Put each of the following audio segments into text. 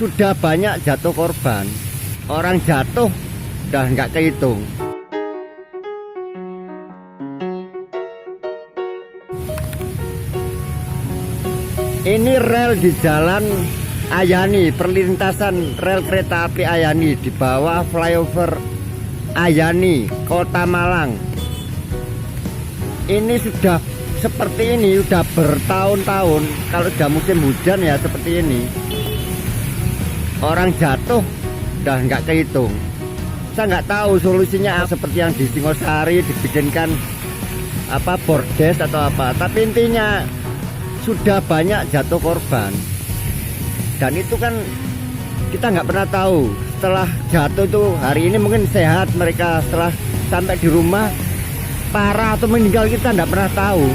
sudah banyak jatuh korban. Orang jatuh udah nggak kehitung. Ini rel di jalan Ayani, perlintasan rel kereta api Ayani di bawah flyover Ayani, Kota Malang. Ini sudah seperti ini, sudah bertahun-tahun. Kalau sudah musim hujan ya seperti ini. Orang jatuh udah nggak kehitung. Saya nggak tahu solusinya seperti yang di Singosari dibikinkan apa bordes atau apa. Tapi intinya sudah banyak jatuh korban. Dan itu kan kita nggak pernah tahu. Setelah jatuh itu hari ini mungkin sehat mereka, setelah sampai di rumah parah atau meninggal kita nggak pernah tahu.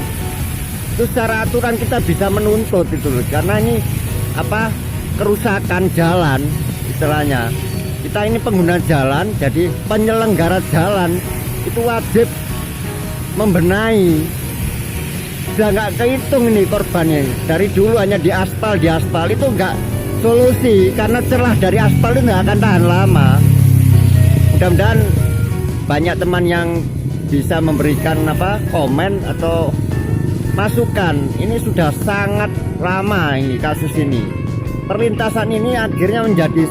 Itu secara aturan kita bisa menuntut itu loh, karena ini apa kerusakan jalan istilahnya. Kita ini pengguna jalan, jadi penyelenggara jalan itu wajib membenahi. Sudah nggak kehitung ini korbannya. Dari dulu hanya di aspal itu nggak solusi, karena celah dari aspal itu nggak akan tahan lama. Mudah-mudahan banyak teman yang bisa memberikan apa komen atau masukan. Ini sudah sangat lama ini kasus ini. Perlintasan ini akhirnya menjadi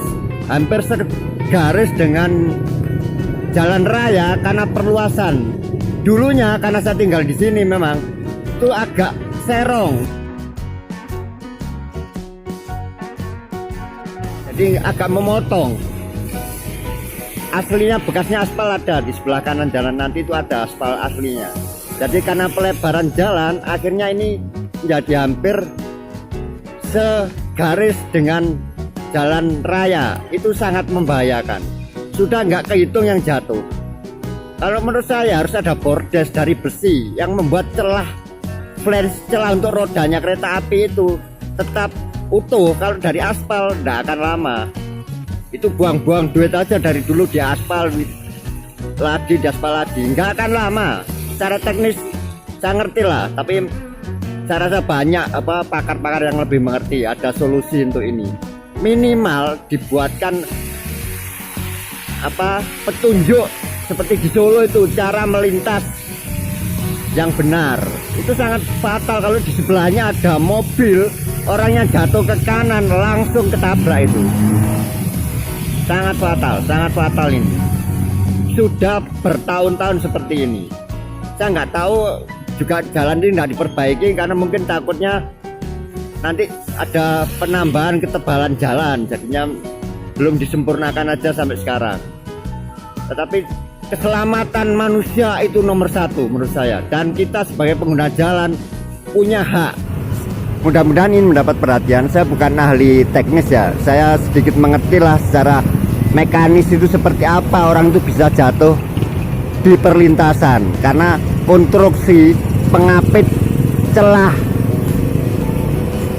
hampir segaris dengan jalan raya karena perluasan. Dulunya karena saya tinggal di sini memang itu agak serong, jadi agak memotong. Aslinya bekasnya aspal ada di sebelah kanan jalan, nanti itu ada aspal aslinya. Jadi karena pelebaran jalan akhirnya ini menjadi hampir segaris dengan jalan raya. Itu sangat membahayakan. Sudah nggak kehitung yang jatuh. Kalau menurut saya harus ada bordes dari besi yang membuat celah untuk rodanya kereta api itu tetap utuh. Kalau dari aspal tidak akan lama. Itu buang-buang duit aja dari dulu di aspal lagi, nggak akan lama. Secara teknis saya ngerti lah, tapi saya rasa banyak apa pakar-pakar yang lebih mengerti. Ada solusi untuk ini. Minimal dibuatkan apa petunjuk seperti di Solo itu cara melintas yang benar. Itu sangat fatal kalau di sebelahnya ada mobil, orangnya jatuh ke kanan langsung ketabrak itu. Sangat fatal ini. Sudah bertahun-tahun seperti ini. Saya nggak tahu juga jalan ini nggak diperbaiki karena mungkin takutnya nanti ada penambahan ketebalan jalan, jadinya belum disempurnakan aja sampai sekarang. Tetapi keselamatan manusia itu nomor satu menurut saya, dan kita sebagai pengguna jalan punya hak. Mudah-mudahan ini mendapat perhatian. Saya bukan ahli teknis ya, saya sedikit mengerti lah secara mekanis itu seperti apa orang itu bisa jatuh di perlintasan, karena konstruksi pengapit celah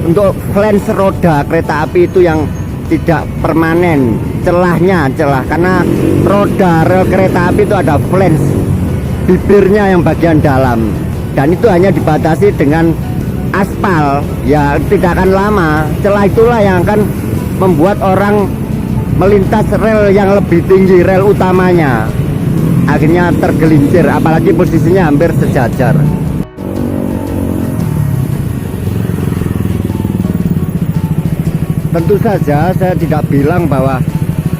untuk flange roda kereta api itu yang tidak permanen. Celah karena roda rel kereta api itu ada flange, bibirnya yang bagian dalam, dan itu hanya dibatasi dengan aspal ya, tidak akan lama. Celah itulah yang akan membuat orang melintas rel yang lebih tinggi, rel utamanya, akhirnya tergelincir, apalagi posisinya hampir sejajar. Tentu saja saya tidak bilang bahwa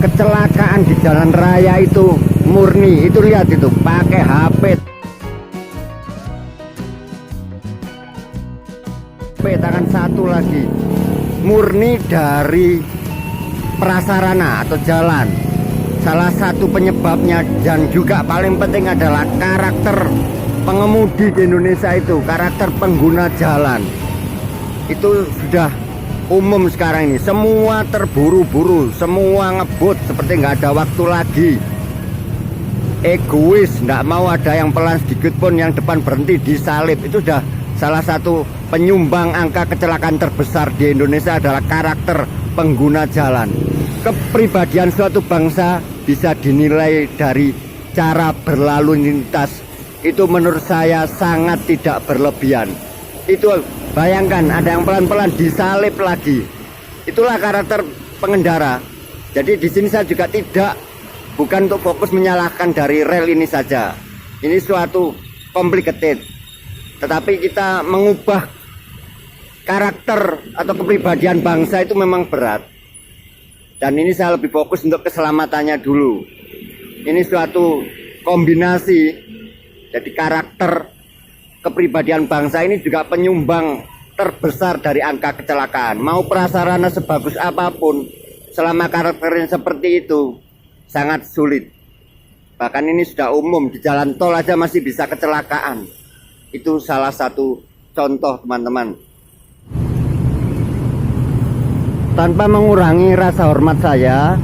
kecelakaan di jalan raya itu murni. Itu lihat itu pakai HP tangan satu lagi, murni dari prasarana atau jalan. Salah satu penyebabnya dan juga paling penting adalah karakter pengemudi di Indonesia itu, karakter pengguna jalan. Itu sudah umum sekarang ini, semua terburu-buru, semua ngebut seperti nggak ada waktu lagi. Egois, nggak mau ada yang pelan sedikit pun, yang depan berhenti disalip. Itu sudah salah satu penyumbang angka kecelakaan terbesar di Indonesia adalah karakter pengguna jalan. Kepribadian suatu bangsa bisa dinilai dari cara berlalu lintas. Itu menurut saya sangat tidak berlebihan. Itu bayangkan ada yang pelan-pelan disalip lagi. Itulah karakter pengendara. Jadi di sini saya juga bukan untuk fokus menyalahkan dari rel ini saja. Ini suatu complicated. Tetapi kita mengubah karakter atau kepribadian bangsa itu memang berat. Dan ini saya lebih fokus untuk keselamatannya dulu. Ini suatu kombinasi. Jadi karakter kepribadian bangsa ini juga penyumbang terbesar dari angka kecelakaan. Mau prasarana sebagus apapun, selama karakternya seperti itu, sangat sulit. Bahkan ini sudah umum, di jalan tol aja masih bisa kecelakaan. Itu salah satu contoh, teman-teman. Tanpa mengurangi rasa hormat saya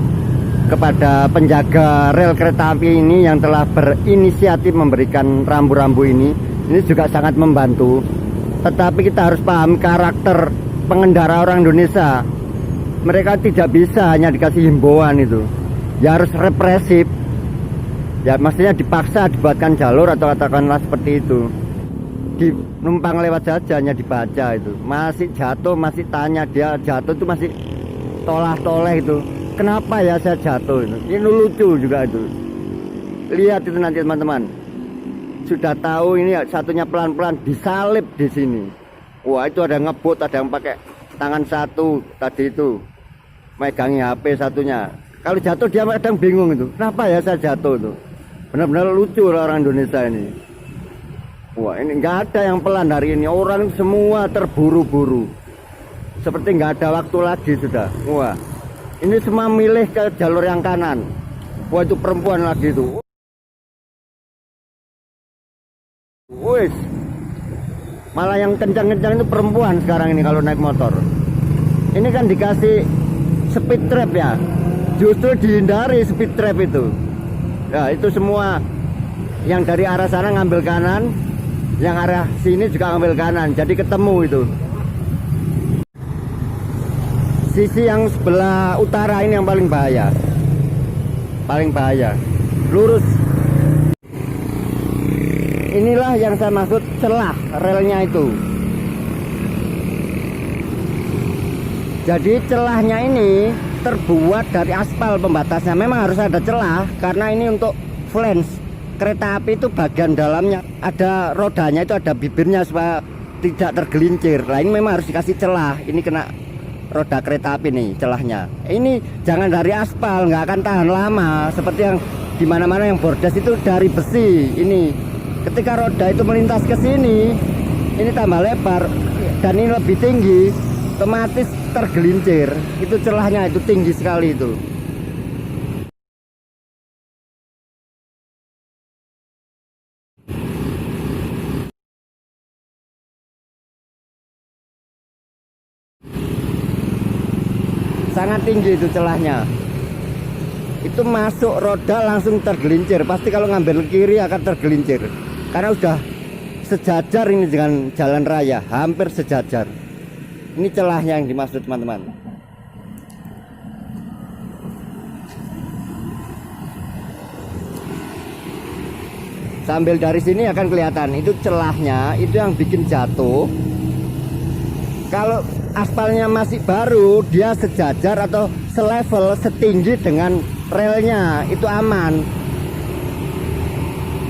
kepada penjaga rel kereta api ini yang telah berinisiatif memberikan rambu-rambu ini juga sangat membantu. Tetapi kita harus paham karakter pengendara orang Indonesia. Mereka tidak bisa hanya dikasih himbauan itu. Ya harus represif. Ya maksudnya dipaksa dibuatkan jalur atau katakanlah seperti itu. Numpang lewat saja hanya dibaca itu. Masih jatuh, masih tanya dia jatuh itu masih tolah-toleh itu. Kenapa ya saya jatuh itu? Ini lucu juga itu. Lihat itu nanti teman-teman. Sudah tahu ini satunya pelan-pelan disalip di sini. Wah, itu ada ngebut, ada yang pakai tangan satu tadi itu. Megangi HP satunya. Kalau jatuh dia kadang bingung itu. Kenapa ya saya jatuh itu? Benar-benar lucu orang Indonesia ini. Wah, ini nggak ada yang pelan hari ini. Orang semua terburu-buru. Seperti nggak ada waktu lagi sudah. Wah, ini semua milih ke jalur yang kanan. Wah, itu perempuan lagi itu. Wih, malah yang kencang-kencang itu perempuan sekarang ini kalau naik motor. Ini kan dikasih speed trap ya. Justru dihindari speed trap itu. Ya, itu semua yang dari arah sana ngambil kanan, yang arah sini juga ngambil kanan, jadi ketemu itu. Sisi yang sebelah utara ini yang paling bahaya. Paling bahaya. Lurus. Inilah yang saya maksud celah relnya itu. Jadi celahnya ini terbuat dari aspal pembatasnya. Memang harus ada celah karena ini untuk flange. Kereta api itu bagian dalamnya ada rodanya, itu ada bibirnya supaya tidak tergelincir. Nah, ini memang harus dikasih celah. Ini kena roda kereta api nih celahnya. Ini jangan dari aspal, nggak akan tahan lama. Seperti yang di mana-mana yang bordes itu dari besi. Ini ketika roda itu melintas ke sini, ini tambah lebar dan ini lebih tinggi, otomatis tergelincir. Itu celahnya itu tinggi sekali itu. Sangat tinggi itu celahnya. Itu masuk roda langsung tergelincir. Pasti kalau ngambil kiri akan tergelincir. Karena udah sejajar ini dengan jalan raya, hampir sejajar. Ini celahnya yang dimaksud teman-teman. Sambil dari sini akan kelihatan itu celahnya, itu yang bikin jatuh. Kalau aspalnya masih baru, dia sejajar atau selevel, setinggi dengan relnya, itu aman.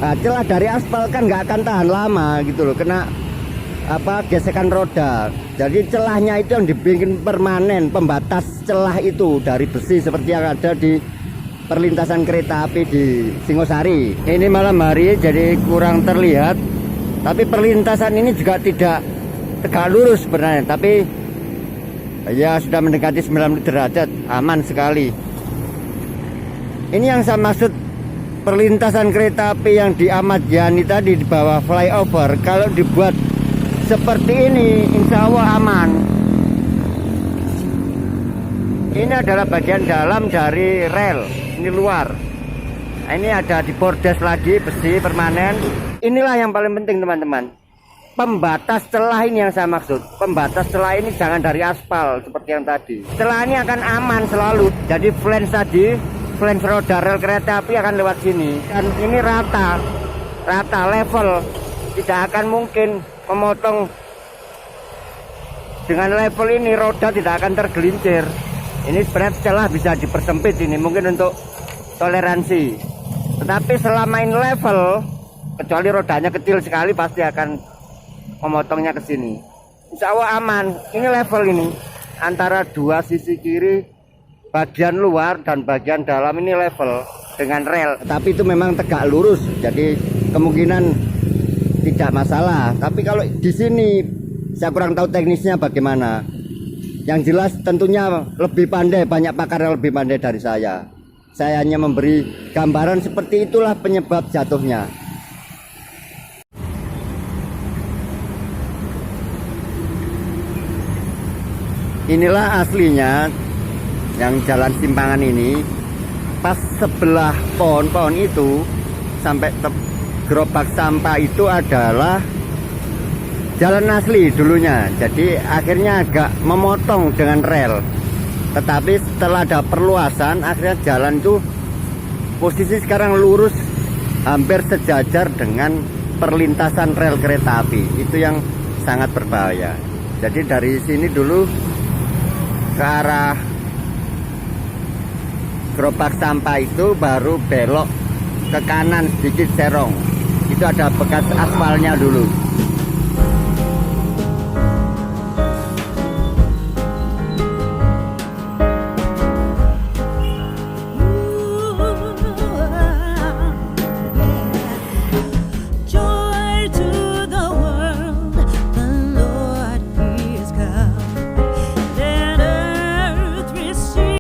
Nah, celah dari aspal kan nggak akan tahan lama gitu loh, kena gesekan roda. Jadi celahnya itu yang dibikin permanen, pembatas celah itu dari besi seperti yang ada di perlintasan kereta api di Singosari. Ini malam hari jadi kurang terlihat, tapi perlintasan ini juga tidak tegak lurus sebenarnya, tapi ya sudah mendekati 90 derajat, aman sekali. Ini yang saya maksud perlintasan kereta api yang di Ahmad Yani tadi di bawah flyover. Kalau dibuat seperti ini, insya Allah aman. Ini adalah bagian dalam dari rel, ini luar. Nah, ini ada di bordes lagi, besi permanen. Inilah yang paling penting teman-teman. Pembatas celah ini yang saya maksud. Pembatas celah ini jangan dari aspal seperti yang tadi. Celah ini akan aman selalu. Jadi flange tadi, flange roda rel kereta api akan lewat sini. Dan ini rata level. Tidak akan mungkin memotong. Dengan level ini roda tidak akan tergelincir. Ini sebenarnya celah bisa dipersempit ini mungkin untuk toleransi. Tetapi selama ini level, kecuali rodanya kecil sekali pasti akan memotongnya ke sini. Insya Allah aman. Ini level ini antara dua sisi kiri, bagian luar dan bagian dalam ini level dengan rel. Tapi itu memang tegak lurus, jadi kemungkinan tidak masalah. Tapi kalau di sini saya kurang tahu teknisnya bagaimana. Yang jelas tentunya lebih pandai, banyak pakar yang lebih pandai dari saya. Saya hanya memberi gambaran seperti itulah penyebab jatuhnya. Inilah aslinya yang jalan simpangan ini. Pas sebelah pohon-pohon itu sampai gerobak sampah itu adalah jalan asli dulunya. Jadi akhirnya agak memotong dengan rel. Tetapi setelah ada perluasan, akhirnya jalan itu posisi sekarang lurus hampir sejajar dengan perlintasan rel kereta api. Itu yang sangat berbahaya. Jadi dari sini dulu ke arah gerobak sampah itu baru belok ke kanan sedikit serong. Itu ada bekas aspalnya dulu.